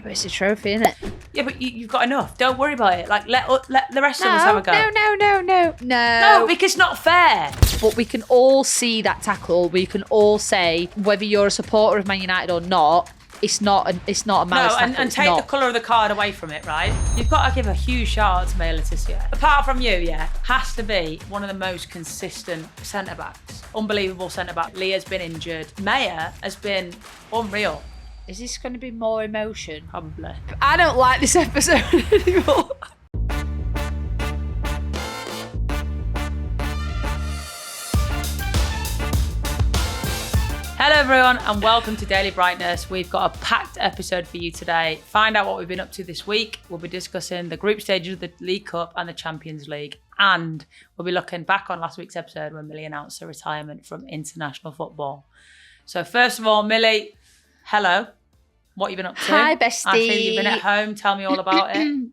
but it's a trophy, isn't it? Yeah, but you've got enough. Don't worry about it. Like, let the rest of us have a go. No. No, because it's not fair. But we can all see that tackle. We can all say, whether you're a supporter of Man United or not, it's not a malice tackle. And take the colour of the card away from it, right? You've got to give a huge shout out to Millie Tissier. Apart from you, has to be one of the most consistent centre-backs. Unbelievable centre-back. Leah's been injured. Maya has been unreal. Is this going to be more emotion? Probably. I don't like this episode anymore. Hello everyone and welcome to Daily Brightness. We've got a packed episode for you today. Find out what we've been up to this week. We'll be discussing the group stages of the League Cup and the Champions League. And we'll be looking back on last week's episode when Millie announced her retirement from international football. So first of all, Millie, hello. What have you been up to? Hi, bestie. I see you've been at home. Tell me all about it.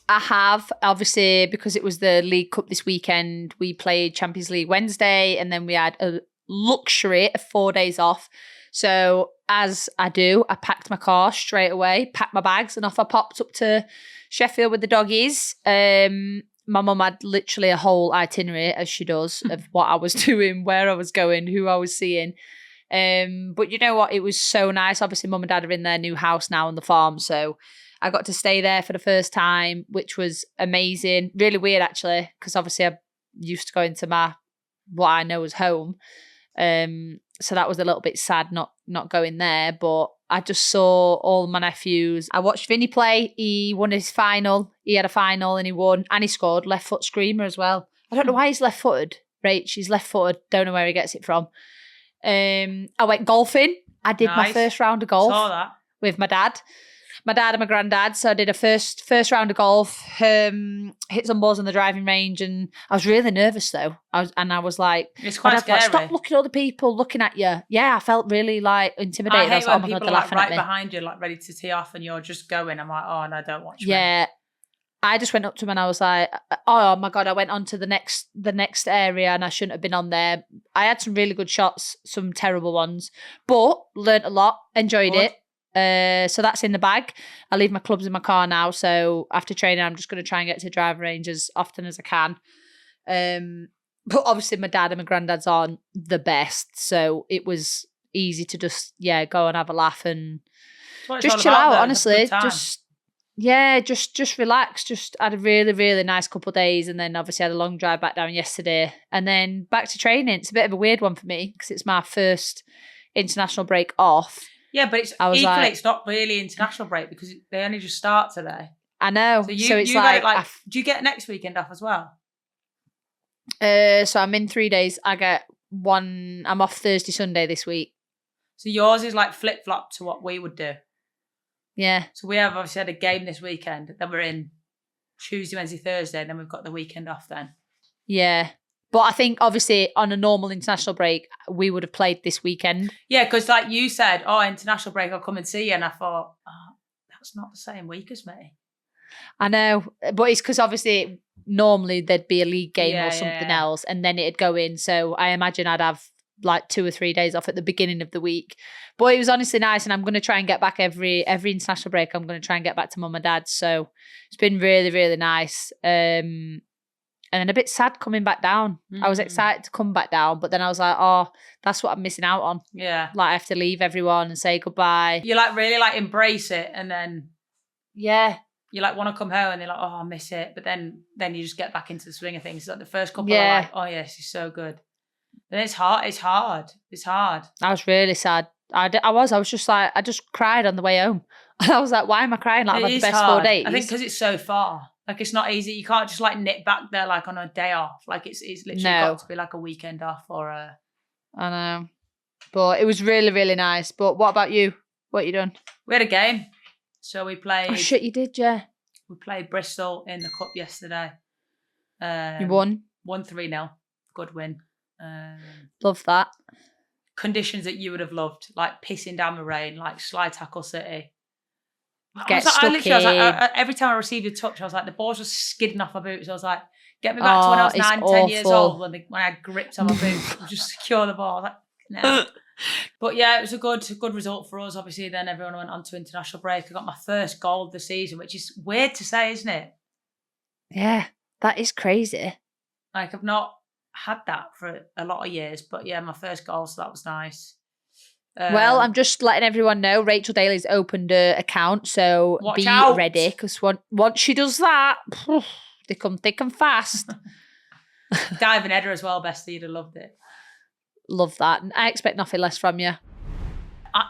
I have, obviously, because it was the League Cup this weekend, we played Champions League Wednesday and then we had a luxury of 4 days off. So as I do, I packed my car straight away, packed my bags and off I popped up to Sheffield with the doggies. My mum had literally a whole itinerary, as she does, of what I was doing, where I was going, who I was seeing. But you know what? It was so nice. Obviously, mum and dad are in their new house now on the farm. So I got to stay there for the first time, which was amazing. Really weird, actually, because obviously I'm used to going to what I know as home. So that was a little bit sad not going there. But I just saw all my nephews. I watched Vinny play. He won his final. He had a final and he won. And he scored left foot screamer as well. I don't know why he's left footed. Rach, he's left footed. Don't know where he gets it from. I went golfing. I did my first round of golf with my dad and my granddad. So I did a first round of golf, hit some balls on the driving range, and I was really nervous though. I was like, it's quite scary. Stop looking at other people looking at you. Yeah, I felt really like intimidated. I hate when people are like right behind you, like ready to tee off, and you're just going. I'm like, oh no, don't watch me. Yeah. I just went up to him and I was like, oh my God, I went on to the next area and I shouldn't have been on there. I had some really good shots, some terrible ones, but learnt a lot, enjoyed it. So that's in the bag. I leave my clubs in my car now. So after training, I'm just going to try and get to driver range as often as I can. But obviously my dad and my granddad's aren't the best. So it was easy to just, go and have a laugh and just chill out, honestly. Just relax. Just had a really, really nice couple of days and then obviously had a long drive back down yesterday and then back to training. It's a bit of a weird one for me because it's my first international break off. Yeah, but it's not really international break because they only just start today. I know. So it's like do you get next weekend off as well? So I'm in 3 days. I get one. I'm off Thursday, Sunday this week. So yours is like flip-flop to what we would do. Yeah. So we have obviously had a game this weekend. Then we're in Tuesday, Wednesday, Thursday. And then we've got the weekend off then. Yeah. But I think obviously on a normal international break, we would have played this weekend. Yeah, because like you said, international break, I'll come and see you. And I thought, that's not the same week as me. I know. But it's because obviously normally there'd be a league game or something else. And then it'd go in. So I imagine I'd have like 2 or 3 days off at the beginning of the week. But it was honestly nice and I'm going to try and get back every international break. I'm going to try and get back to mum and dad. So it's been really, really nice. And then a bit sad coming back down. I was excited to come back down, but then I was like, oh, that's what I'm missing out on. Yeah. Like I have to leave everyone and say goodbye. You like really like embrace it and then you like want to come home and you're like, oh, I miss it. But then you just get back into the swing of things. It's like the first couple are like, oh yes, it's so good. And it's hard. I was really sad. I was just like, I just cried on the way home. I was like, why am I crying? Like, I've had the best hard. 4 days. I think because it's so far. Like, it's not easy. You can't just like nip back there like on a day off. Like, it's literally got to be like a weekend off or a... I know. But it was really, really nice. But what about you? What you done? We had a game. So we played... Oh, shit, you did, yeah. We played Bristol in the Cup yesterday. You won? Won 3-0. Good win. Love that. Conditions that you would have loved, like pissing down the rain, like slide tackle city. Every time I received a touch, I was like, the balls were skidding off my boots. I was like, get me back to when I was 9, 10 years old when I gripped on my boots and just secure the ball. I was like, no. But yeah, it was a good result for us. Obviously, then everyone went on to international break. I got my first goal of the season, which is weird to say, isn't it? Yeah, that is crazy. Like, I've not had that for a lot of years, but yeah, my first goal, so that was nice. Well, I'm just letting everyone know Rachel Daly's opened an account, so be ready, because once she does that, they come thick and fast. Diving header as well, Bestie, you'd have loved it. Love that. And I expect nothing less from you.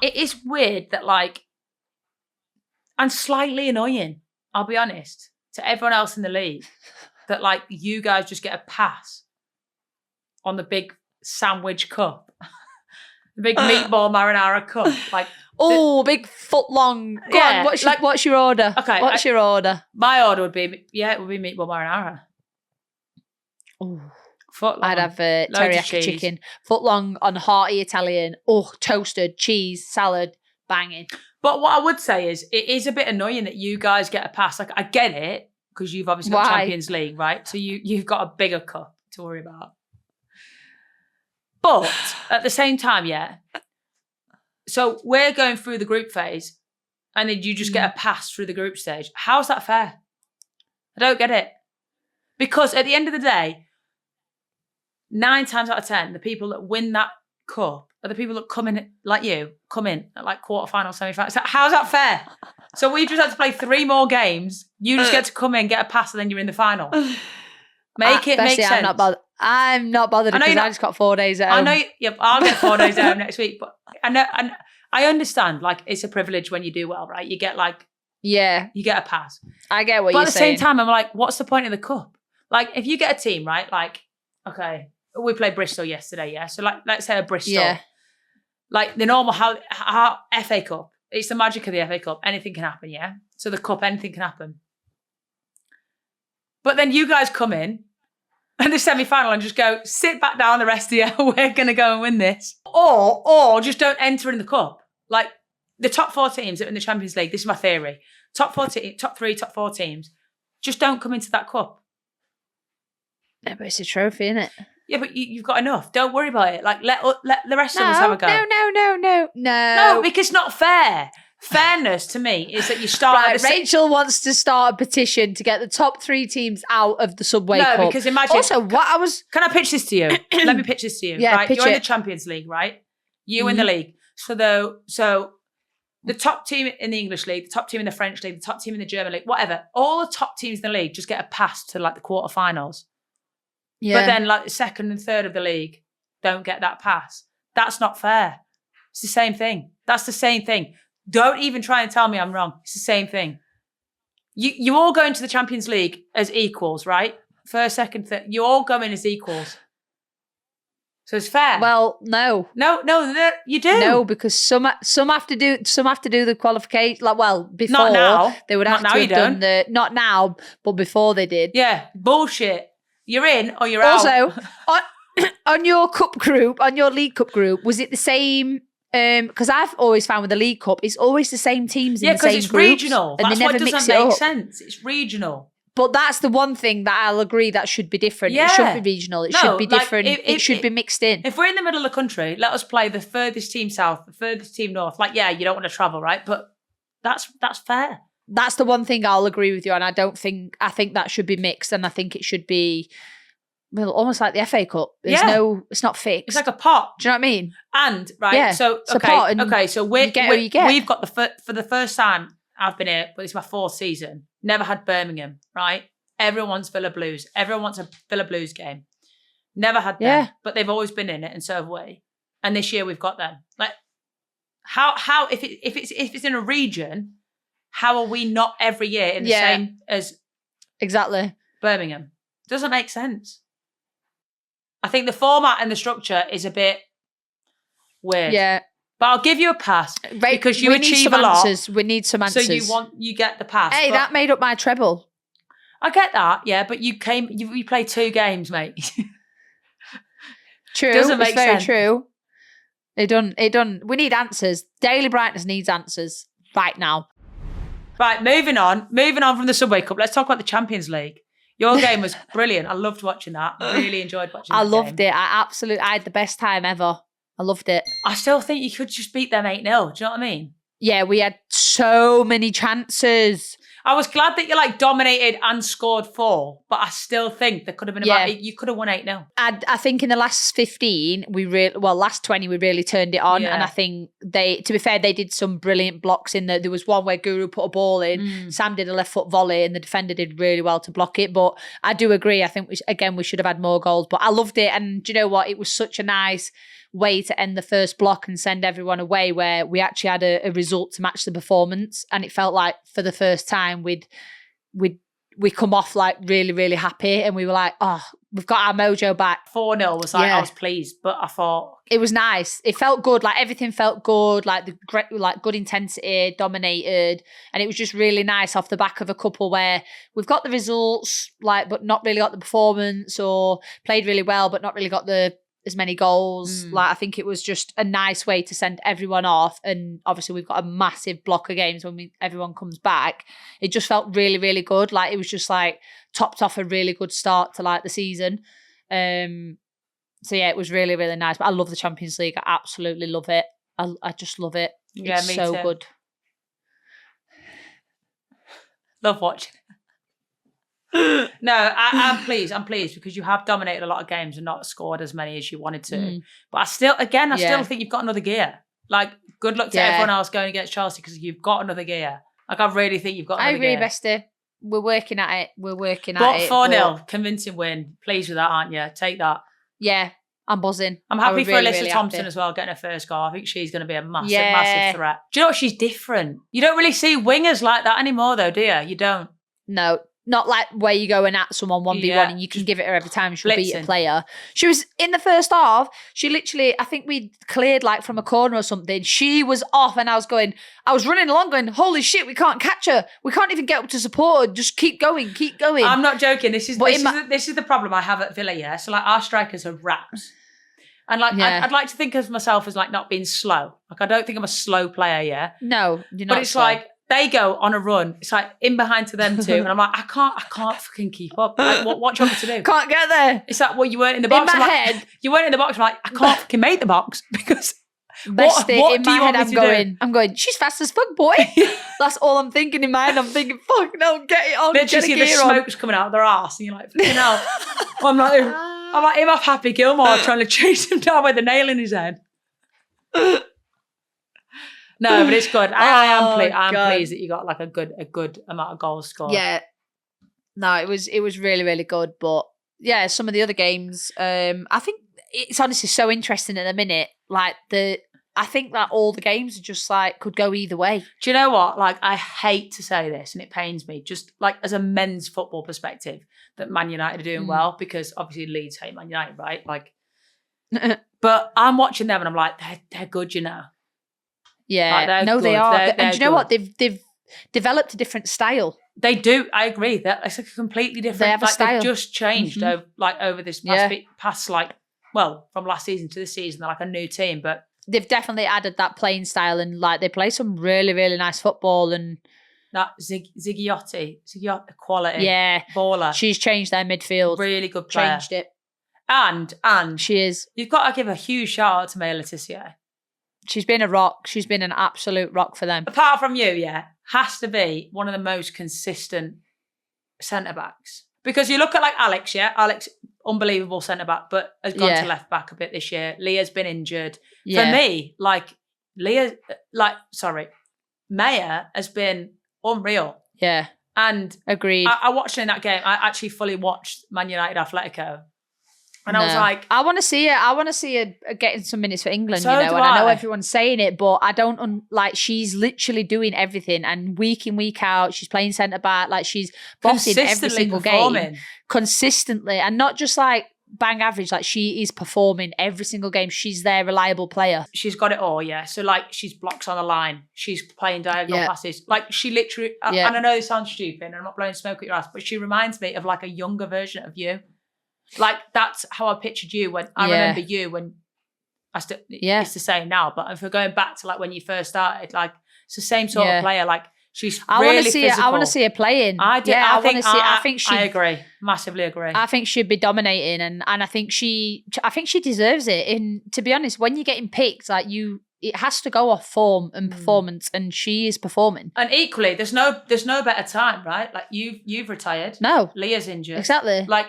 It is weird that, like, and slightly annoying, I'll be honest, to everyone else in the league, that, like, you guys just get a pass on the big sandwich cup. The big meatball marinara cup. Like, big foot long. Go on, what's your order? Okay. What's your order? My order would be, it would be meatball marinara. Oh. Foot long. I'd have teriyaki chicken. Foot long on hearty Italian. Oh, toasted, cheese, salad, banging. But what I would say is, it is a bit annoying that you guys get a pass. Like, I get it, because you've obviously got Champions League, right? So you've got a bigger cup to worry about. But at the same time, yeah. So we're going through the group phase, and then you just get a pass through the group stage. How's that fair? I don't get it. Because at the end of the day, 9 times out of 10, the people that win that cup are the people that come in at like quarterfinal, semi-final. So how's that fair? So we've just had to play 3 more games. You just get to come in, get a pass, and then you're in the final. Make it make sense. I'm not bothered because I just got 4 days at home. I know. I'll get 4 days at home next week. But I know, and I understand. Like, it's a privilege when you do well, right? You get you get a pass. I get what you're saying. But at the same time, I'm like, what's the point of the cup? Like, if you get a team, right? Like, okay, we played Bristol yesterday, yeah. So like, let's say a Bristol, like the normal how FA Cup. It's the magic of the FA Cup. Anything can happen, yeah. So the cup, anything can happen. But then you guys come in and the semi-final and just go, sit back down the rest of you, we're going to go and win this. Or just don't enter in the cup. Like, the top 4 teams that are in the Champions League, this is my theory, top 3, top 4 teams, just don't come into that cup. Yeah, but it's a trophy, isn't it? Yeah, but you've got enough. Don't worry about it. Like, let the rest of us have a go. No. No, because it's not fair. Fairness to me is that you start. Right, Rachel wants to start a petition to get the top 3 teams out of the Subway Cup. No, because imagine. Also, Can I pitch this to you? Let me pitch this to you. Yeah, right? You're in the Champions League, right? You in the league. So the top team in the English league, the top team in the French league, the top team in the German league, whatever. All the top teams in the league just get a pass to like the quarterfinals. Yeah. But then like the 2nd and 3rd of the league don't get that pass. That's not fair. It's the same thing. That's the same thing. Don't even try and tell me I'm wrong. It's the same thing. You all go into the Champions League as equals, right? 1st, 2nd, 3rd. You all go in as equals. So it's fair. Well, no. No, you do. No, because some have to do the qualification. Like, well, before not now. They would have to have done the not now, but before they did. Yeah, bullshit. You're in or you're out. Also, on your cup group, on your League Cup group, was it the same? Because I've always found with the League Cup, it's always the same teams in the same groups. Yeah, because it's regional. And that's they never what doesn't make sense. It's regional. But that's the one thing that I'll agree that should be different. Yeah. It shouldn't be regional. It should be different. It should be mixed in. If we're in the middle of the country, let us play the furthest team south, the furthest team north. Like, yeah, you don't want to travel, right? But that's fair. That's the one thing I'll agree with you on. I think that should be mixed, and I think it should be, well, almost like the FA Cup. It's not fixed. It's like a pot. Do you know what I mean? And right, yeah, so so we've got for the first time I've been here, but it's my 4th season. Never had Birmingham, right? Everyone wants Villa Blues. Everyone wants a Villa Blues game. Never had them, but they've always been in it, and so have we. And this year we've got them. Like, how if it's in a region, how are we not every year in the same as exactly Birmingham? Doesn't make sense. I think the format and the structure is a bit weird. Yeah. But I'll give you a pass because you achieve a lot. We need some answers. So you get the pass. Hey, that made up my treble. I get that, yeah, but you played 2 games, mate. True. Doesn't make very sense. True. It done. We need answers. Daily Brightness needs answers right now. Right, moving on from the Subway Cup. Let's talk about the Champions League. Your game was brilliant. I loved watching that. Really enjoyed watching that. I loved it. I had the best time ever. I loved it. I still think you could just beat them 8-0. Do you know what I mean? Yeah, we had so many chances. I was glad that you like dominated and scored 4, but I still think there could have been you could have won 8-0. I think in the last 15, last 20, we really turned it on. Yeah. And I think to be fair, they did some brilliant blocks in there. There was one where Guru put a ball in, Sam did a left foot volley, and the defender did really well to block it. But I do agree. I think we should have had more goals, but I loved it. And do you know what? It was such a nice way to end the first block and send everyone away, where we actually had a result to match the performance, and it felt like for the first time we come off like really, really happy, and we were like, oh, we've got our mojo back. 4-0 was like, I was pleased, but I thought it was nice. It felt good. Like everything felt good. Like good intensity, dominated, and it was just really nice off the back of a couple where we've got the results, like, but not really got the performance, or played really well but not really got as many goals. Like, I think it was just a nice way to send everyone off. And obviously we've got a massive block of games when everyone comes back. It just felt really, really good. Like, it was just like topped off a really good start to like the season. So yeah, it was really, really nice. But I love the Champions League. I absolutely love it. I just love it. Yeah, it's so good. Love watching it. No, I'm pleased. I'm pleased because you have dominated a lot of games and not scored as many as you wanted to. But I still think you've got another gear. Like, good luck to everyone else going against Chelsea because you've got another gear. Like, I really think you've got another gear. I agree, Bestie. We're working at it. But 4-0, convincing win. Pleased with that, aren't you? Take that. Yeah, I'm buzzing. I'm happy for really, Alyssa really Thompson happy as well, getting her first goal. I think she's going to be a massive threat. Do you know what? She's different. You don't really see wingers like that anymore, though, do you? You don't. No. Not like where you go and at someone 1v1 and you can give it her every time she'll beat a player. She was in the first half. She literally, I think we cleared like from a corner or something. She was off and I was running along going, holy shit, we can't catch her. We can't even get up to support her. Just keep going. I'm not joking. This is the problem I have at Villa, yeah? So like our strikers are rats. And like, I'd like to think of myself as like not being slow. Like, I don't think I'm a slow player, yeah? No, you're not. But it's slow. Like, they go on a run. It's like in behind to them two. And I'm like, I can't fucking keep up. Like, what do you want me to do? Can't get there. It's like, well, you weren't in the box. In my head. You weren't in the box. I'm like, I can't fucking make the box because Bestie, what in do my you head, want me to do? I'm going, she's fast as fuck, boy. That's all I'm thinking in my head. I'm thinking, fuck, no, get it on. Literally see the smoke's coming out of their arse and you're like, fucking hell. I'm like him off Happy Gilmore trying to chase him down with a nail in his head. No, but it's good. I'm pleased that you got like a good amount of goals scored. Yeah. No, it was really, really good. But yeah, some of the other games, I think it's honestly so interesting at the minute. Like I think that all the games are just like could go either way. Do you know what? Like, I hate to say this and it pains me, just like as a men's football perspective, that Man United are doing well, because obviously Leeds hate Man United, right? Like, but I'm watching them and I'm like, they're good, you know. Yeah, like, they are. They're and do you know what? They've developed a different style. They do. I agree. It's like a completely different. They have a style. They've just changed over this past from last season to this season. They're like a new team, but they've definitely added that playing style, and like they play some really, really nice football. And that Ziggiotti quality, baller. She's changed their midfield. Really good player. Changed it, and she is. You've got to give a huge shout out to Millie Tissier. She's been a rock. She's been an absolute rock for them. Apart from you, has to be one of the most consistent centre-backs. Because you look at like Alex, Alex, unbelievable centre-back, but has gone to left-back a bit this year. Leah's been injured. Yeah. For me, Maya has been unreal. Yeah. And agreed. I watched her in that game. I actually fully watched Man United Atletico. And I was like, I want to see her. I want to see her getting some minutes for England, so you know. And I know everyone's saying it, but I don't she's literally doing everything, and week in, week out, she's playing centre back. Like, she's bossing every single game consistently, and not just like bang average. Like, she is performing every single game. She's their reliable player. She's got it all, So like, she's blocks on the line. She's playing diagonal passes. Like, she literally. And I know this sounds stupid, and I'm not blowing smoke at your ass, but she reminds me of like a younger version of you. Like, that's how I pictured you when I remember you when I it's the same now, but if we're going back to like when you first started, like, it's the same sort of player. Like, She's I really want to see physical. her. I want to see her playing. I do. Yeah, I think see. I think she. I agree. Massively agree. I think she'd be dominating, and I think she deserves it. And to be honest, when you're getting picked, like it has to go off form and performance, and she is performing. And equally, there's no better time, right? Like you've retired. No, Leah's injured. Exactly. Like,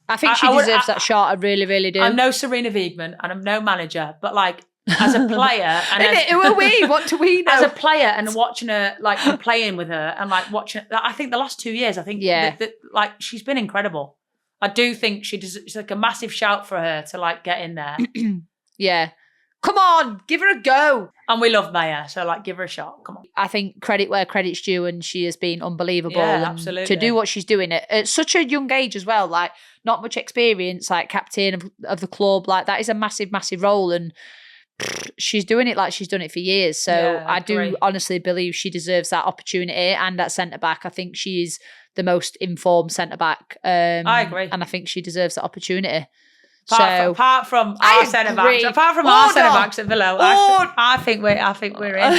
I think she deserves that shot. I really, really do. I'm no Serena Wiegmann, and I'm no manager, but like as a player, and who are we? What do we know? As a player, and watching her, like playing with her, and like watching. I think the last 2 years, I think that like she's been incredible. I do think it's like a massive shout for her to like get in there. Yeah. Come on, give her a go. And we love Maya, so like give her a shot. Come on. I think credit where credit's due, and she has been unbelievable. Yeah, absolutely. To do what she's doing at such a young age as well, like not much experience, like captain of the club, like that is a massive, massive role, and she's doing it like she's done it for years. So Yeah, I do honestly believe she deserves that opportunity, and at centre back, I think she is the most informed centre back. I agree, and I think she deserves that opportunity. Apart from our centre backs at Villa, I think we're in.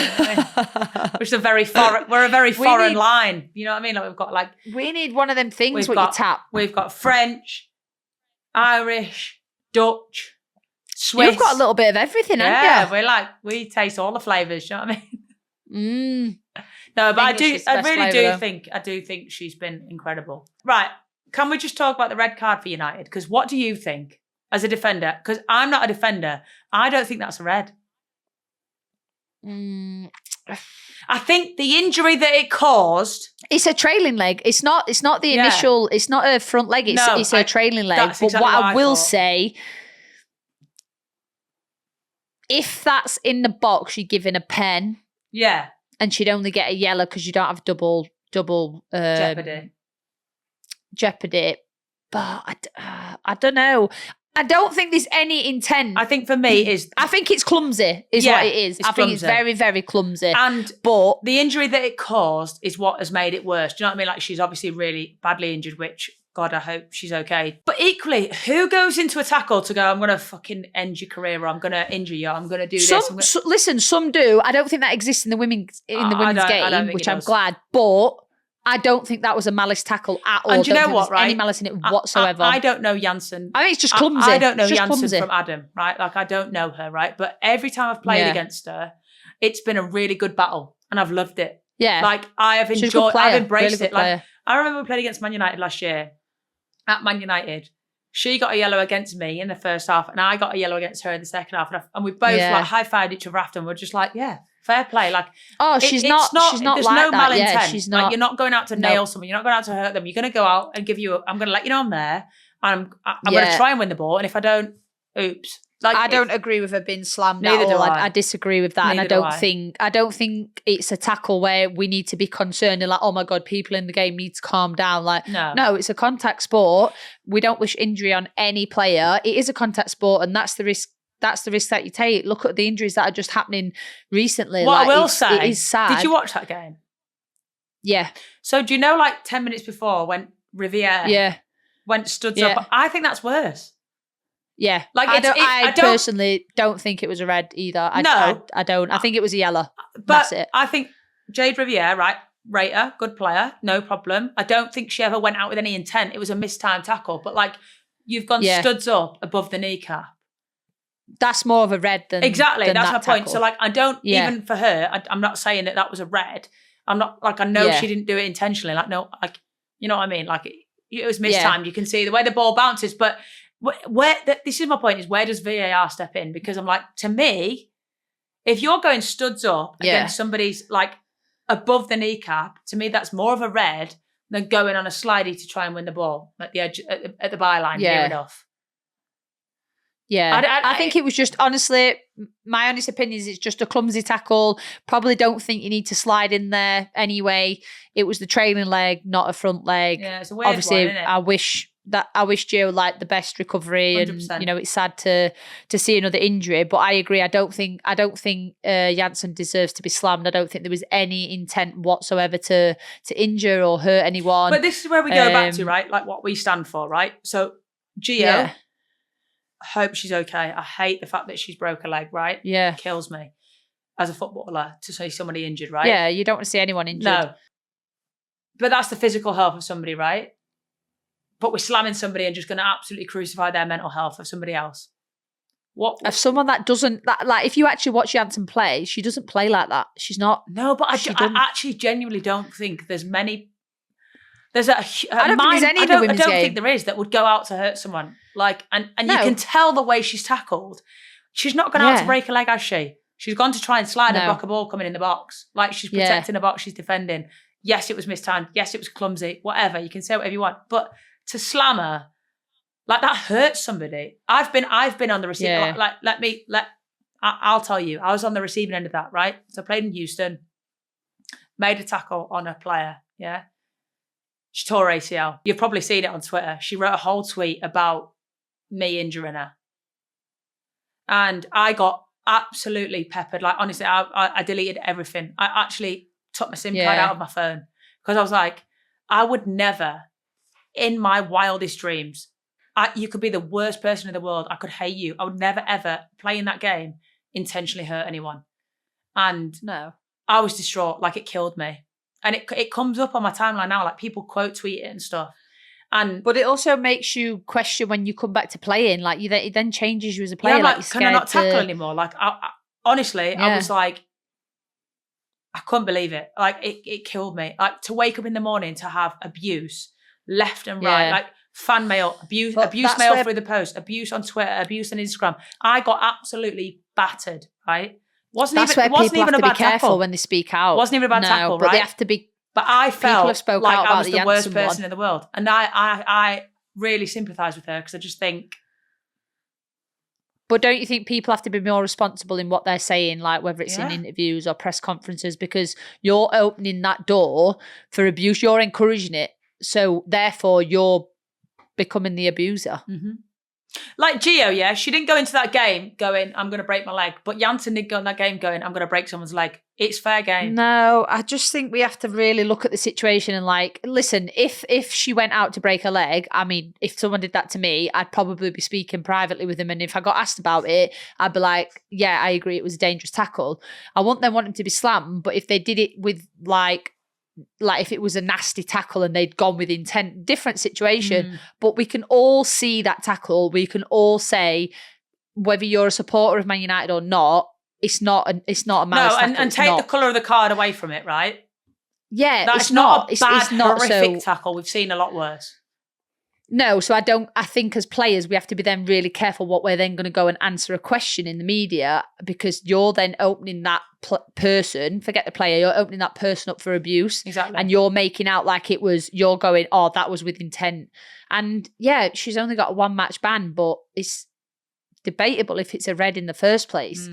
Which is a very foreign. We're a very foreign line. You know what I mean? Like we've got like we need one of them things where you tap. We've got French, Irish, Dutch, Swiss. You've got a little bit of everything, haven't you? Yeah, we taste all the flavours. You know what I mean? No, but I do think she's been incredible. Right? Can we just talk about the red card for United? Because what do you think? As a defender, because I'm not a defender, I don't think that's a red. I think the injury that it caused. It's a trailing leg. It's not the initial. It's not a front leg. It's a trailing leg. But exactly what I will say, if that's in the box, you're given a pen. Yeah. And she'd only get a yellow because you don't have double jeopardy. But I don't know. I don't think there's any intent. I think for me I think it's clumsy what it is. I think it's very, very clumsy. But the injury that it caused is what has made it worse. Do you know what I mean? Like she's obviously really badly injured, which God, I hope she's okay. But equally, who goes into a tackle to go, I'm going to fucking end your career, or I'm going to injure you, I'm going to do this. Listen, some do. I don't think that exists in the women's game, which I'm glad. But I don't think that was a malice tackle at all. And do you know what, right? Any malice in it whatsoever. I don't know Janssen. I think it's just clumsy. I don't know Janssen from Adam, right? Like I don't know her, right? But every time I've played against her, it's been a really good battle, and I've loved it. Yeah, like I have enjoyed. I've embraced it. Player. Like I remember we played against Man United last year. At Man United, she got a yellow against me in the first half, and I got a yellow against her in the second half, and we both like high-fived each other after, and we're just like, yeah. Fair play, like she's not. There's like no that. malintent. Yeah, she's not. Like, you're not going out to nail someone. You're not going out to hurt them. You're going to go out and give you. I'm going to let you know I'm there, and I'm going to try and win the ball. And if I don't, oops. Like I don't agree with her being slammed. Neither at all. do I. I disagree with that, and I don't think it's a tackle where we need to be concerned and like, oh my god, people in the game need to calm down. Like, no, it's a contact sport. We don't wish injury on any player. It is a contact sport, and that's the risk. That's the risk that you take. Look at the injuries that are just happening recently. What I will say, it is sad. Did you watch that game? Yeah. So do you know, like 10 minutes before when Riviere stood up? I think that's worse. Yeah. Like I personally don't think it was a red either. I don't. I think it was a yellow. But that's it. I think Jade Riviere, right? Rate her, good player, no problem. I don't think she ever went out with any intent. It was a mistimed tackle. But like you've gone studs up above the kneecap. That's more of a red than exactly. Than that's that my point. Tackle. So like, I don't even for her. I'm not saying that was a red. I'm not like I know she didn't do it intentionally. Like no, like you know what I mean. Like it was mistimed. You can see the way the ball bounces. But this is my point: is where does VAR step in? Because I'm like, to me, if you're going studs up against somebody's like above the kneecap, to me that's more of a red than going on a slidey to try and win the ball at the edge at the byline near enough. Yeah, I think it was just, honestly, my honest opinion is it's just a clumsy tackle. Probably don't think you need to slide in there anyway. It was the trailing leg, not a front leg. Yeah, it's a weird Obviously, one, isn't it? I wish Gio like the best recovery, 100%. And it's sad to see another injury. But I agree. I don't think Janssen deserves to be slammed. I don't think there was any intent whatsoever to injure or hurt anyone. But this is where we go back to, right? Like what we stand for, right? So Gio. Yeah. Hope she's okay. I hate the fact that she's broke a leg, right? Yeah. Kills me. as a footballer to see somebody injured, right? Yeah, you don't want to see anyone injured. No. But that's the physical health of somebody, right? But we're slamming somebody and just going to absolutely crucify their mental health of somebody else. What? Of someone that doesn't, like, if you actually watch Jansen play, she doesn't play like that. She's not. No, but I actually genuinely don't think there's many. There's I don't think there's any in the women's game. I don't think there is that would go out to hurt someone. Like, and No. you can tell the way she's tackled. She's not gone out to break a leg, has she? She's gone to try and slide and block a ball coming in the box. Like, she's protecting the box, she's defending. Yes, it was mistimed. Yes, it was clumsy. Whatever. You can say whatever you want. But to slam her, like, that hurts somebody. I've been on the receiving. I'll tell you. I was on the receiving end of that, right? So I played in Houston, made a tackle on a player. Yeah, she tore her ACL. You've probably seen it on Twitter. She wrote a whole tweet about me injuring her, and I got absolutely peppered. Like, honestly, I deleted everything. I actually took my SIM card out of my phone because I was like, I would never, in my wildest dreams, you could be the worst person in the world. I could hate you. I would never, ever play in that game intentionally hurt anyone. And No. I was distraught. Like, it killed me. And it comes up on my timeline now. Like, people quote tweet it and stuff. But it also makes you question when you come back to playing. Like, it then changes you as a player. Yeah, like, can I not tackle anymore? Like, honestly, I was like, I couldn't believe it. Like, it killed me. Like, to wake up in the morning to have abuse left and right. Like, fan mail, abuse mail through the post, abuse on Twitter, abuse on Instagram. I got absolutely battered, right? That's where people have to be careful when they speak out. It wasn't even a bad tackle, right? But they have to be. But I felt like I was the worst person one. in the world. And I really sympathise with her because I just think. But don't you think people have to be more responsible in what they're saying, like whether it's in interviews or press conferences, because you're opening that door for abuse, you're encouraging it. So therefore you're becoming the abuser. Mm-hmm. Like Gio, she didn't go into that game going, I'm going to break my leg. But Jansen did go in that game going, I'm going to break someone's leg. It's fair game. No, I just think we have to really look at the situation and, like, listen, if she went out to break a leg, I mean, if someone did that to me, I'd probably be speaking privately with them. And if I got asked about it, I'd be like, yeah, I agree, it was a dangerous tackle. I wouldn't then want him to be slammed. But if they did it with like if it was a nasty tackle and they'd gone with intent, different situation. But we can all see that tackle. We can all say, whether you're a supporter of Man United or not, it's not a malice tackle. And take the colour of the card away from it, right? Yeah, that's not a bad, horrific tackle. We've seen a lot worse. No, so I think as players, we have to be then really careful what we're then going to go and answer a question in the media, because you're then opening that person, forget the player, you're opening that person up for abuse. Exactly. And you're making out like you're going, oh, that was with intent. And yeah, she's only got a 1-match ban, but it's debatable if it's a red in the first place.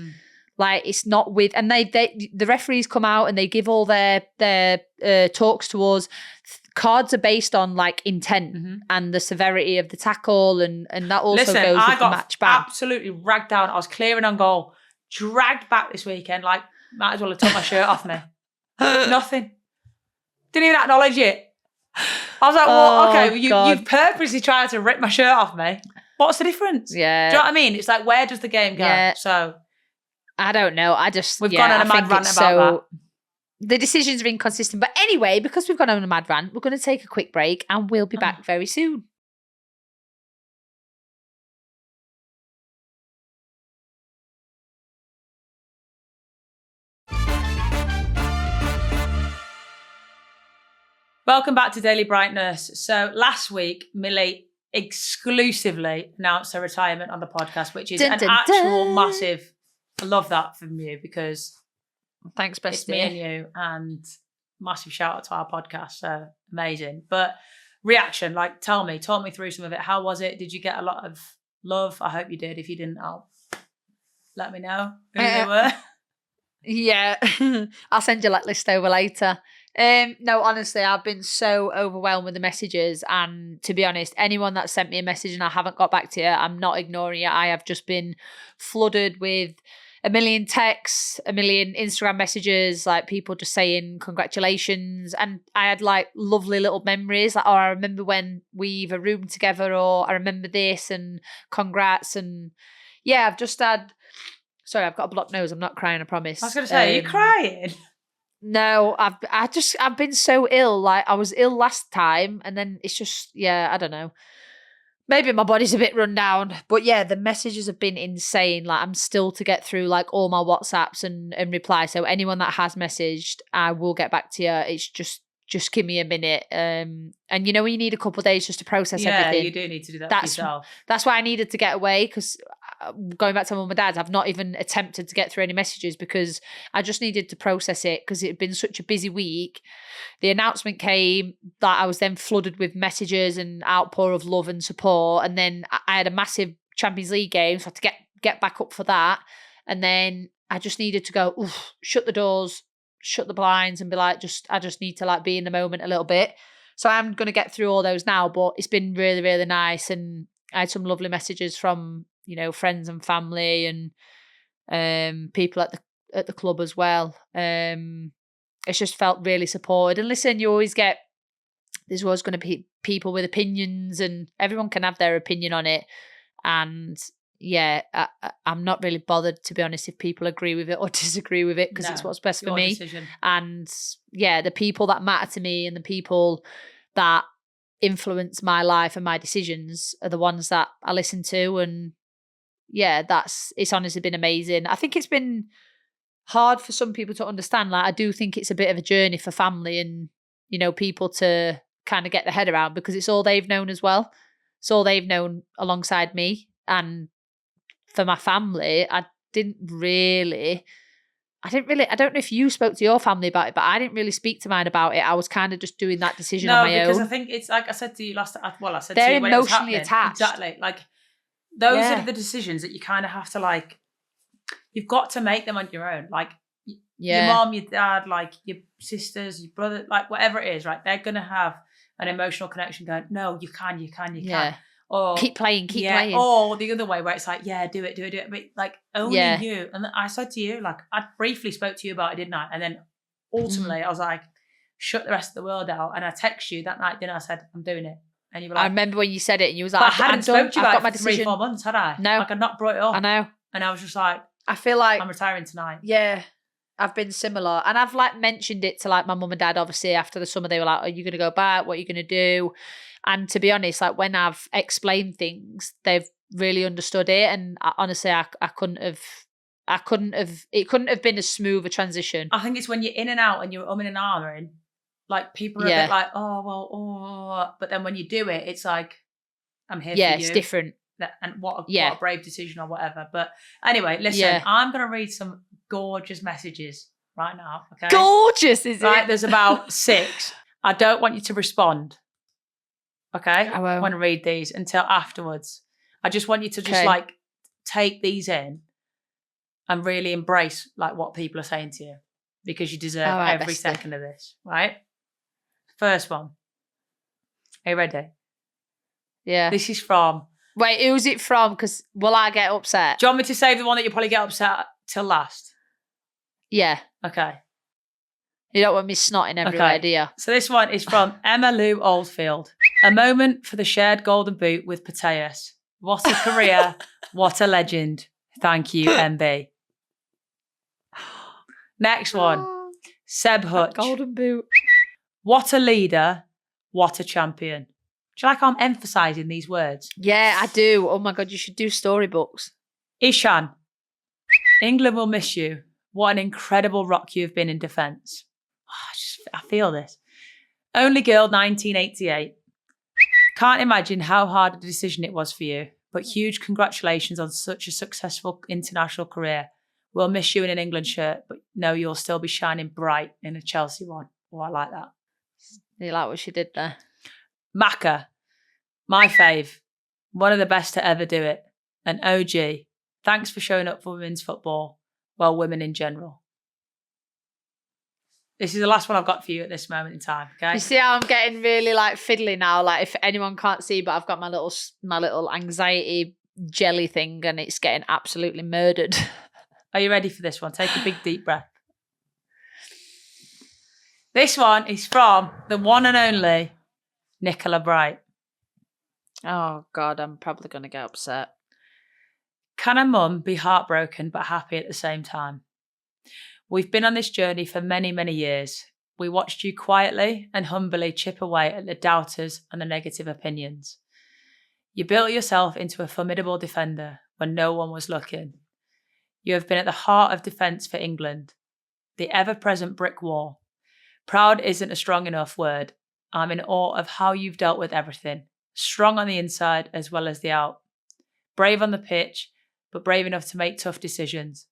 Like, it's not with, and the referees come out and they give all their talks to us. Cards are based on like intent and the severity of the tackle, and that also goes with the match ban. Absolutely ragged down. I was clearing on goal, dragged back this weekend. Like, might as well have took my shirt off me. Nothing. Didn't even acknowledge it. I was like, well, okay, you've purposely tried to rip my shirt off me. What's the difference? Yeah. Do you know what I mean? It's like, where does the game go? Yeah. So I don't know. We've gone on a mad rant about that. The decisions are inconsistent. But anyway, because we've gone on a mad rant, we're going to take a quick break and we'll be back very soon. Welcome back to Daily Brightness. So last week, Millie exclusively announced her retirement on the podcast, which is actual massive. I love that from you, because thanks, bestie. It's me and you, and massive shout out to our podcast. So amazing. But reaction, like, talk me through some of it. How was it? Did you get a lot of love? I hope you did. If you didn't, let me know who they were. Yeah, I'll send you that list over later. No, honestly, I've been so overwhelmed with the messages, and to be honest, anyone that sent me a message and I haven't got back to you, I'm not ignoring you. I have just been flooded with a million texts, a million Instagram messages, like people just saying congratulations. And I had like lovely little memories, like, oh, I remember when we either roomed together, or I remember this, and congrats. And yeah, I've just had Sorry, I've got a blocked nose. I'm not crying, I promise. I was going to say, are you crying? No, I've been so ill. Like, I was ill last time, and then it's just, yeah, I don't know. Maybe my body's a bit run down. But yeah, the messages have been insane. Like, I'm still to get through like all my WhatsApps and reply. So anyone that has messaged, I will get back to you. It's just give me a minute. And you know, when you need a couple of days just to process everything. Yeah, you do need to do that for yourself. That's why I needed to get away, because going back to mum and dad's, I've not even attempted to get through any messages because I just needed to process it, because it had been such a busy week. The announcement came that I was then flooded with messages and outpour of love and support. And then I had a massive Champions League game, so I had to get back up for that. And then I just needed to go, shut the doors, shut the blinds, and be like, I just need to like be in the moment a little bit. So I'm going to get through all those now, but it's been really, really nice. And I had some lovely messages from, you know, friends and family and people at the club as well. It's just felt really supported. And listen, you always get, there's always going to be people with opinions, and everyone can have their opinion on it. And yeah, I'm not really bothered, to be honest, if people agree with it or disagree with it, because it's what's best for me. Decision. And yeah, the people that matter to me and the people that influence my life and my decisions are the ones that I listen to. And yeah, it's honestly been amazing. I think it's been hard for some people to understand. Like, I do think it's a bit of a journey for family and, you know, people to kind of get their head around, because it's all they've known as well. It's all they've known alongside me. And for my family, I don't know if you spoke to your family about it, but I didn't really speak to mine about it. I was kind of just doing that decision on my own. No, because I think it's like I said to you last, I said they're to you when emotionally it was happening. attached. Exactly. Like, those are the decisions that you kind of have to, like, you've got to make them on your own. Like, your mom, your dad, like your sisters, your brother, like whatever it is, right? They're going to have an emotional connection going, no, you can. Or keep playing. Or the other way where it's like, yeah, do it. But like, only you. And I said to you, like, I briefly spoke to you about it, didn't I? And then ultimately I was like, shut the rest of the world out. And I text you that night, didn't I? I said, I'm doing it. And you were like, I remember when you said it, and you was like, I hadn't spoke to you about it for 3-4 months, had I? No. Like, I'd not brought it up. I know. And I was just like, I feel like I'm retiring tonight. Yeah, I've been similar. And I've like mentioned it to like my mum and dad, obviously, after the summer. They were like, are you going to go back? What are you going to do? And to be honest, like, when I've explained things, they've really understood it. And honestly, I couldn't have, it couldn't have been as smooth a transition. I think it's when you're in and out and you're umming and ahhing, like, people are a bit like, but then when you do it, it's like, I'm here for you. Yeah, it's different. And what a brave decision or whatever. But anyway, listen, I'm going to read some gorgeous messages right now. Okay. Gorgeous, is it? Right, there's about 6. I don't want you to respond. Okay. I won't. I want to read these until afterwards. I just want you to just like take these in and really embrace like what people are saying to you, because you deserve every second of this. Right. First one. Are you ready? Yeah. This is from. Wait, who's it from? Because will I get upset? Do you want me to save the one that you'll probably get upset till last? Yeah. Okay. You don't want me snotting everywhere, do you? So this one is from Emma Lou Oldfield. A moment for the shared golden boot with Mateus. What a career. What a legend. Thank you, MB. Next one. Seb Hutch. Golden boot. What a leader. What a champion. Do you like how I'm emphasising these words? Yeah, I do. Oh my God, you should do storybooks. Ishan. England will miss you. What an incredible rock you've been in defence. I feel this. Only girl, 1988. Can't imagine how hard a decision it was for you, but huge congratulations on such a successful international career. We'll miss you in an England shirt, but no, you'll still be shining bright in a Chelsea one. Oh, I like that. You like what she did there? Maka, my fave. One of the best to ever do it. An OG. Thanks for showing up for women's football. Well, women in general. This is the last one I've got for you at this moment in time, okay? You see how I'm getting really like fiddly now? Like, if anyone can't see, but I've got my little anxiety jelly thing, and it's getting absolutely murdered. Are you ready for this one? Take a big deep breath. This one is from the one and only Nicola Bright. Oh God, I'm probably going to get upset. Can a mum be heartbroken but happy at the same time? We've been on this journey for many, many years. We watched you quietly and humbly chip away at the doubters and the negative opinions. You built yourself into a formidable defender when no one was looking. You have been at the heart of defence for England, the ever-present brick wall. Proud isn't a strong enough word. I'm in awe of how you've dealt with everything, strong on the inside as well as the out. Brave on the pitch, but brave enough to make tough decisions.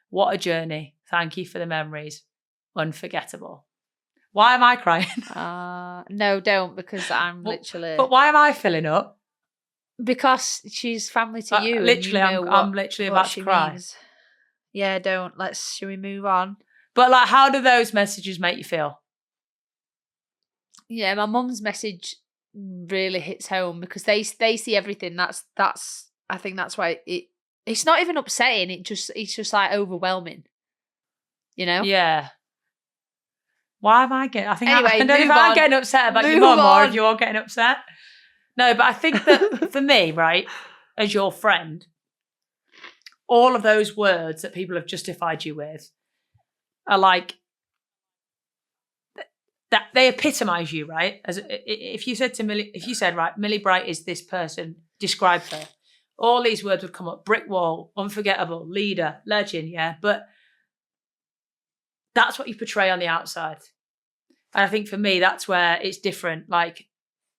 What a journey. Thank you for the memories. Unforgettable. Why am I crying? No, don't, because I'm literally... But why am I filling up? Because she's family to you. Literally, I'm literally about to cry. Means. Yeah, don't. Shall we move on? But like, how do those messages make you feel? Yeah, my mum's message really hits home because they see everything. That's I think that's why it's not even upsetting. It's just like overwhelming. You know? Yeah. Why am I getting? I think anyway, I don't know if I'm getting upset about your mum or if you're getting upset. No, but I think that for me, right, as your friend, all of those words that people have justified you with are like that. They epitomise you, right? As if you said to Millie, right, Millie Bright is this person, describe her. All these words would come up: brick wall, unforgettable, leader, legend. Yeah, but that's what you portray on the outside. And I think for me, that's where it's different. Like,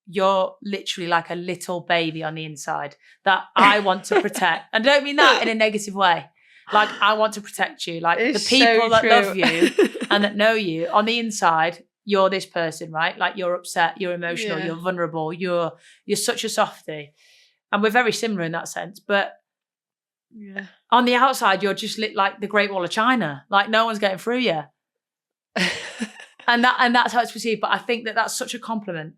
you're literally like a little baby on the inside that I want to protect. And I don't mean that in a negative way. Like, I want to protect you. Like, it's the people so that true. love you and that know you, on the inside, you're this person, right? Like, you're upset, you're emotional, you're vulnerable, you're such a softie. And we're very similar in that sense. But on the outside, you're just lit like the Great Wall of China. Like, no one's getting through you. And that's how it's perceived. But I think that that's such a compliment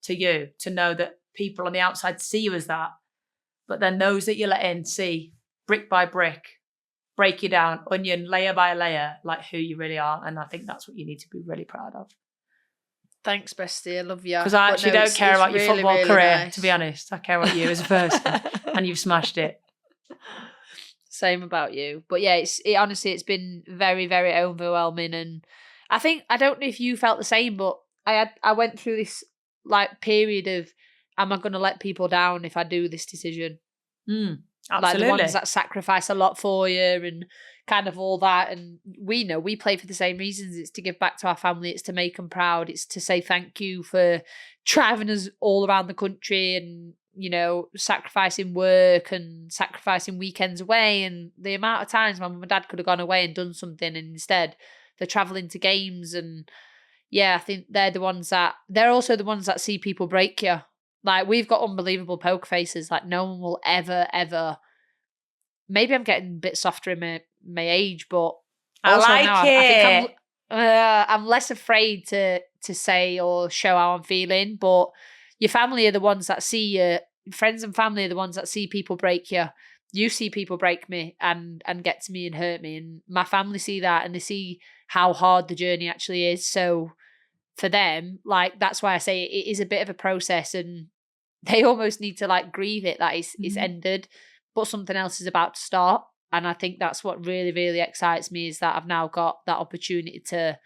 to you to know that people on the outside see you as that, but then those that you let in see brick by brick, break you down, onion layer by layer, like who you really are. And I think that's what you need to be really proud of. Thanks, bestie. I love you. Because I actually don't care about your football really career, nice. to be honest. I care about you as a person, and you've smashed it. Same about you. But yeah, honestly, it's been very, very overwhelming. And I don't know if you felt the same, but I went through this like period of, am I going to let people down if I do this decision? Absolutely. Like the ones that sacrifice a lot for you and kind of all that. And we know we play for the same reasons. It's to give back to our family. It's to make them proud. It's to say thank you for traveling us all around the country and, you know, sacrificing work and sacrificing weekends away. And the amount of times my mum and dad could have gone away and done something, and instead they're traveling to games. And yeah, I think they're also the ones that see people break you. Like, we've got unbelievable poker faces. Like, no one will ever. Maybe I'm getting a bit softer in my age, but I think I'm less afraid to say or show how I'm feeling. But your family are the ones that see you. Friends and family are the ones that see people break you. You see people break me and get to me and hurt me, and my family see that, and they see how hard the journey actually is. So for them, like, that's why I say it is a bit of a process, and they almost need to like grieve it that it's ended, but something else is about to start. And I think that's what really, really excites me, is that I've now got that opportunity to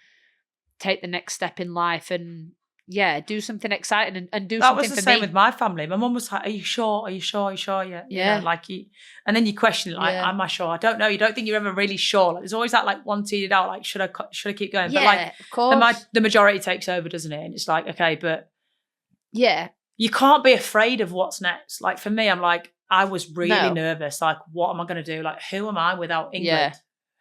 take the next step in life and do something exciting and do something for me. That was the same with my family. My mum was like, are you sure? Yeah. You know, like, and then you question it, like, am I sure? I don't know. You don't think you're ever really sure. Like, there's always that like one teeted out, like, should I keep going? Yeah, but like, of course. The majority takes over, doesn't it? And it's like, okay, but yeah, you can't be afraid of what's next. Like, for me, I'm like, I was really nervous. Like, what am I going to do? Like, who am I without England? Yeah.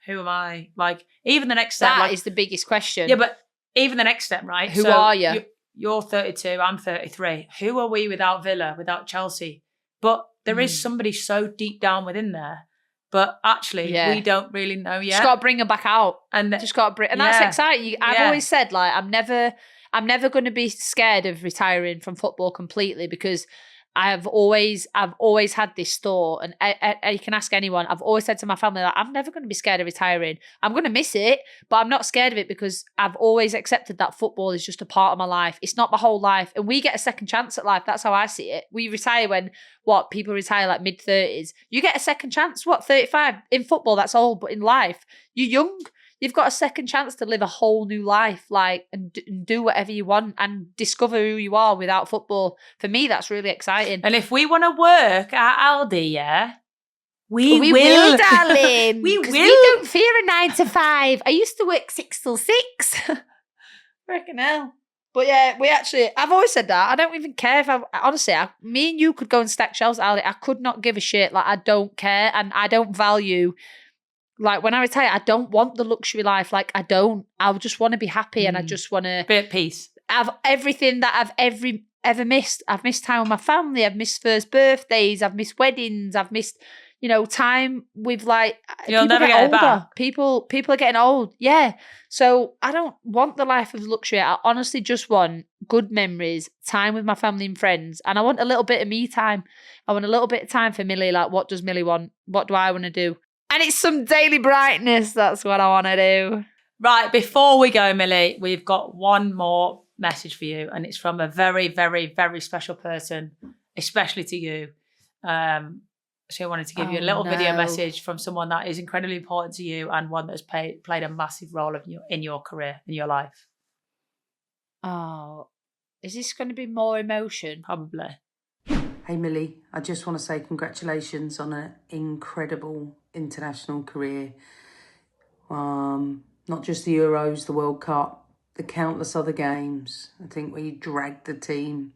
Who am I? Like, even the next step. That is the biggest question. Yeah, but even the next step, right? Who are you? You're 32, I'm 33. Who are we without Villa, without Chelsea? But there is somebody so deep down within there. But actually, we don't really know yet. Just got to bring them back out. And that's exciting. I've always said, like, I'm never going to be scared of retiring from football completely, because I've always had this thought, and you can ask anyone. I've always said to my family that I'm never going to be scared of retiring. I'm going to miss it, but I'm not scared of it because I've always accepted that football is just a part of my life. It's not my whole life, and we get a second chance at life. That's how I see it. We retire when people retire like mid-30s. You get a second chance. 35 in football? That's old, but in life, you're young. You've got a second chance to live a whole new life, and do whatever you want and discover who you are without football. For me, that's really exciting. And if we want to work at Aldi, yeah, we will, darling. We will. We don't fear a 9 to 5. I used to work 6 till 6. Freaking hell. But yeah, I've always said that. I don't even care honestly, me and you could go and stack shelves at Aldi. I could not give a shit. I don't care, and I don't value. When I retire, I don't want the luxury life. I don't. I just want to be happy, and I just want to be at peace. Have everything that I've ever missed. I've missed time with my family. I've missed first birthdays. I've missed weddings. I've missed, time with You'll never get older. It back. People are getting old. Yeah. So I don't want the life of luxury. I honestly just want good memories, time with my family and friends, and I want a little bit of me time. I want a little bit of time for Millie. What does Millie want? What do I want to do? And it's some daily brightness. That's what I want to do. Right, before we go, Millie, we've got one more message for you, and it's from a very, very, very special person, especially to you. So I wanted to give you a little video message from someone that is incredibly important to you and one that's played a massive role in your career, in your life. Oh, is this going to be more emotion? Probably. Hey Millie, I just want to say congratulations on an incredible international career. Not just the Euros, the World Cup, the countless other games. I think where you dragged the team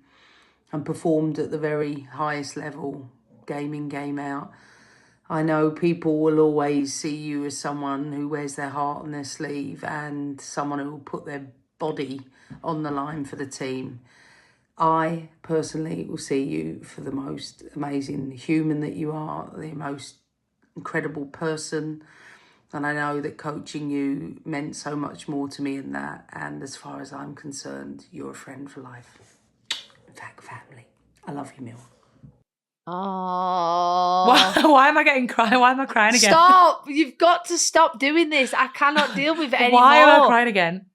and performed at the very highest level, game in, game out. I know people will always see you as someone who wears their heart on their sleeve and someone who will put their body on the line for the team. I personally will see you for the most amazing human that you are, the most incredible person. And I know that coaching you meant so much more to me than that. And as far as I'm concerned, you're a friend for life. In fact, family. I love you, Mill. Oh. Why am I getting crying? Why am I crying again? Stop. You've got to stop doing this. I cannot deal with it anymore. Why am I crying again?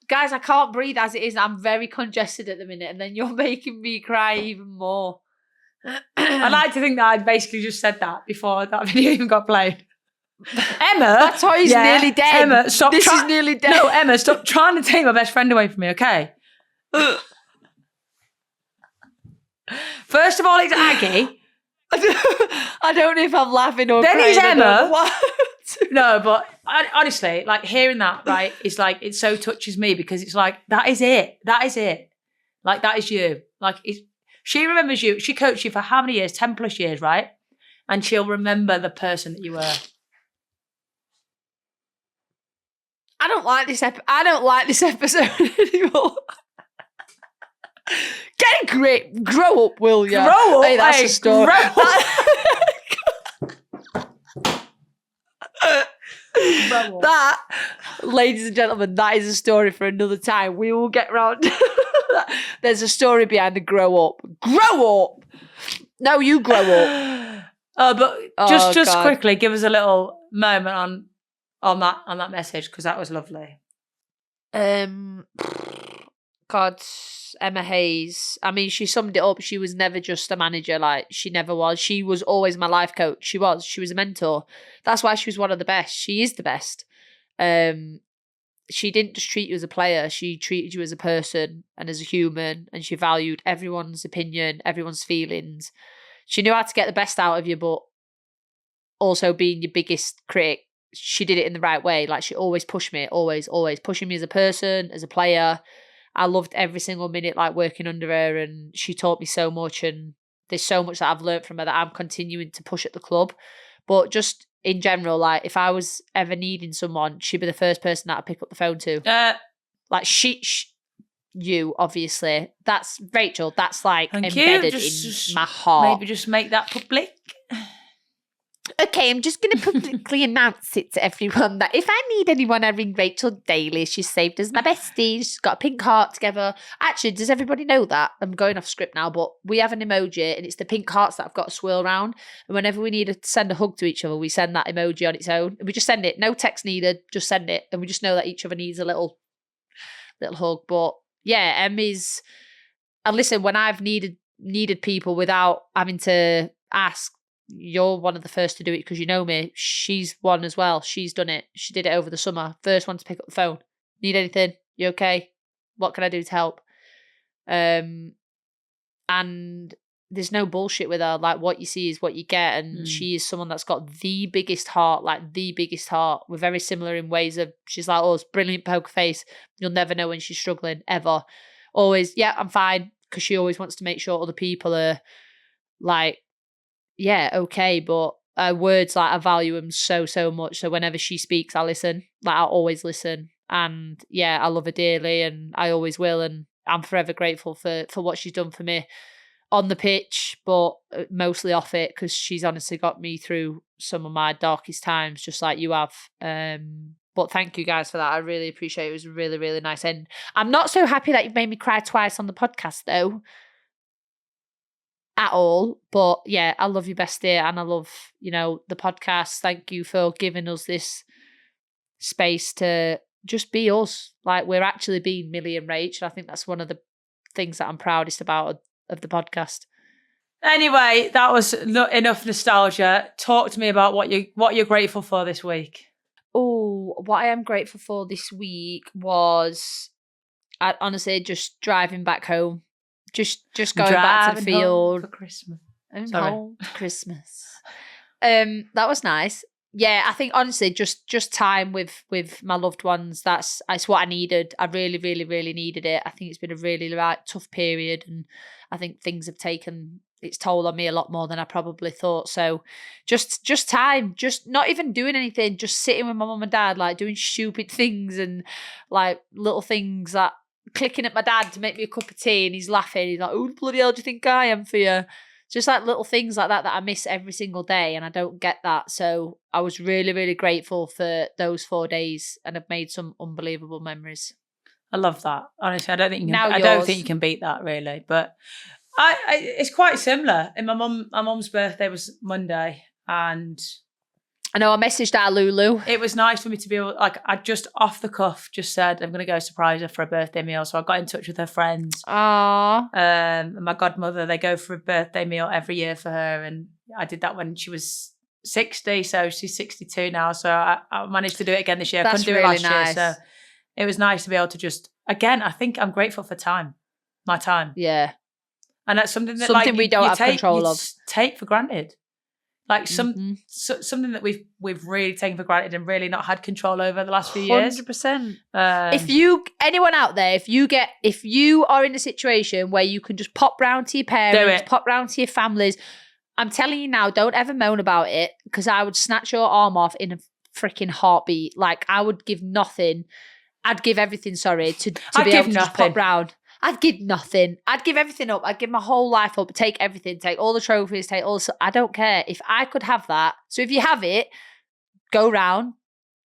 Guys, I can't breathe as it is. I'm very congested at the minute, and then you're making me cry even more. I like to think that I basically just said that before that video even got played. Emma, that toy's nearly dead. Emma, stop. This is nearly dead. No, Emma, stop trying to take my best friend away from me, okay? First of all, it's Aggie. I don't know if I'm laughing or then crying. Then it's Emma. What? No, but honestly, hearing that, right, it's it so touches me because it's that is it. That is it. That is you. She remembers you. She coached you for how many years? 10 plus years, right? And she'll remember the person that you were. I don't like this episode anymore. Get a grip. Grow up, will you? Grow up. Hey, that's a story. That, ladies and gentlemen, that is a story for another time. We will get round. There's a story behind the grow up. Grow up. No, you grow up. But just quickly, give us a little moment on that message because that was lovely. God, Emma Hayes. I mean, she summed it up. She was never just a manager. She never was. She was always my life coach. She was a mentor. That's why she was one of the best. She is the best. She didn't just treat you as a player. She treated you as a person and as a human, and she valued everyone's opinion, everyone's feelings. She knew how to get the best out of you, but also being your biggest critic. She did it in the right way. She always pushed me, always pushing me as a person, as a player. I loved every single minute working under her, and she taught me so much, and there's so much that I've learned from her that I'm continuing to push at the club. But just in general, if I was ever needing someone, she'd be the first person that I'd pick up the phone to. You, obviously. That's Rachel. That's embedded in my heart. Maybe just make that public. Okay, I'm just going to publicly announce it to everyone that if I need anyone, I ring Rachel Daly. She's saved as my bestie. She's got a pink heart together. Actually, does everybody know that? I'm going off script now, but we have an emoji and it's the pink hearts that I've got to swirl around. And whenever we need to send a hug to each other, we send that emoji on its own. And we just send it. No text needed. Just send it. And we just know that each other needs a little hug. But yeah, Emmy's... And listen, when I've needed people without having to ask, you're one of the first to do it because you know me. She's one as well. She's done it. She did it over the summer. First one to pick up the phone. Need anything? You okay? What can I do to help? And there's no bullshit with her. Like, what you see is what you get. And she is someone that's got the biggest heart, like the biggest heart. We're very similar in ways of, she's like us, brilliant poker face. You'll never know when she's struggling, ever. Always, yeah, I'm fine. Because she always wants to make sure other people are like, yeah, okay, but words, like, I value them so much. So whenever she speaks, I listen. Like, I always listen. And yeah, I love her dearly and I always will. And I'm forever grateful for what she's done for me on the pitch, but mostly off it, because she's honestly got me through some of my darkest times, just like you have. But thank you guys for that. I really appreciate it. It was a really, really nice end. I'm not so happy that you've made me cry twice on the podcast, though. At all. But yeah, I love you, bestie, and I love, the podcast. Thank you for giving us this space to just be us. Like, we're actually being Millie and Rach, and I think that's one of the things that I'm proudest about of the podcast. Anyway, that was enough nostalgia. Talk to me about what you're grateful for this week. Oh, what I am grateful for this week was, honestly, just driving back home. Just going back to the field for Christmas. Home for Christmas. That was nice. Yeah, I think honestly, just time with my loved ones. That's what I needed. I really, really, really needed it. I think it's been a really tough period, and I think things have taken its toll on me a lot more than I probably thought. So, just time, just not even doing anything, just sitting with my mum and dad, like doing stupid things and like little things that. Clicking at my dad to make me a cup of tea and he's laughing. He's like, "Oh, bloody hell do you think I am for you?" Just like little things like that I miss every single day, and I don't get that. So I was really, really grateful for those 4 days, and I've made some unbelievable memories. I love that. Honestly, I don't think you can beat that, really. But it's quite similar. And my mum's birthday was Monday, and I know I messaged our Lulu. It was nice for me to be able, like, I just off the cuff just said, I'm going to go surprise her for a birthday meal. So I got in touch with her friends. Aww. And my godmother, they go for a birthday meal every year for her. And I did that when she was 60. So she's 62 now. So I managed to do it again this year. I couldn't do it last year. So it was nice to be able to just, again, I think I'm grateful for time. My time. Yeah. And that's something that we don't have control of. Take for granted. Like something that we've really taken for granted and really not had control over the last few years. 100%. Anyone out there, if you are in a situation where you can just pop round to your parents, pop round to your families, I'm telling you now, don't ever moan about it, because I would snatch your arm off in a freaking heartbeat. Like, I would give nothing. I'd give everything, to be able to just pop round. I'd give nothing. I'd give everything up. I'd give my whole life up. Take everything. Take all the trophies. Take all. I don't care. If I could have that. So if you have it, go round,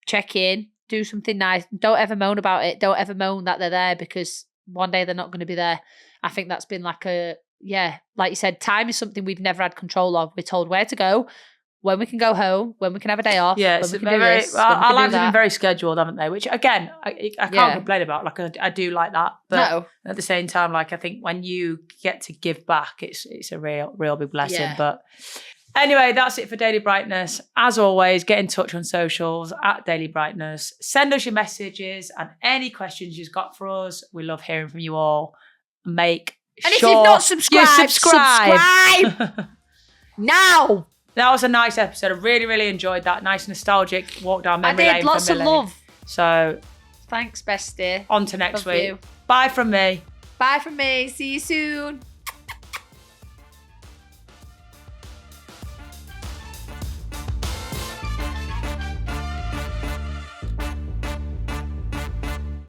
check in, do something nice. Don't ever moan about it. Don't ever moan that they're there, because one day they're not going to be there. I think that's been like like you said, time is something we've never had control of. We're told where to go, when we can go home, when we can have a day off. Yeah, when we can do this, our lives have been very scheduled, haven't they? Which, again, I can't complain about. Like, I do like that. But at the same time, like, I think when you get to give back, it's a real big blessing. Yeah. But anyway, that's it for Daily Brightness. As always, get in touch on socials at Daily Brightness. Send us your messages and any questions you've got for us. We love hearing from you all. If you've not subscribed, subscribe now. That was a nice episode. I really, really enjoyed that. Nice nostalgic walk down memory lane. I did. Lots of love. So, thanks, bestie. On to next week. Bye from me. Bye from me. See you soon.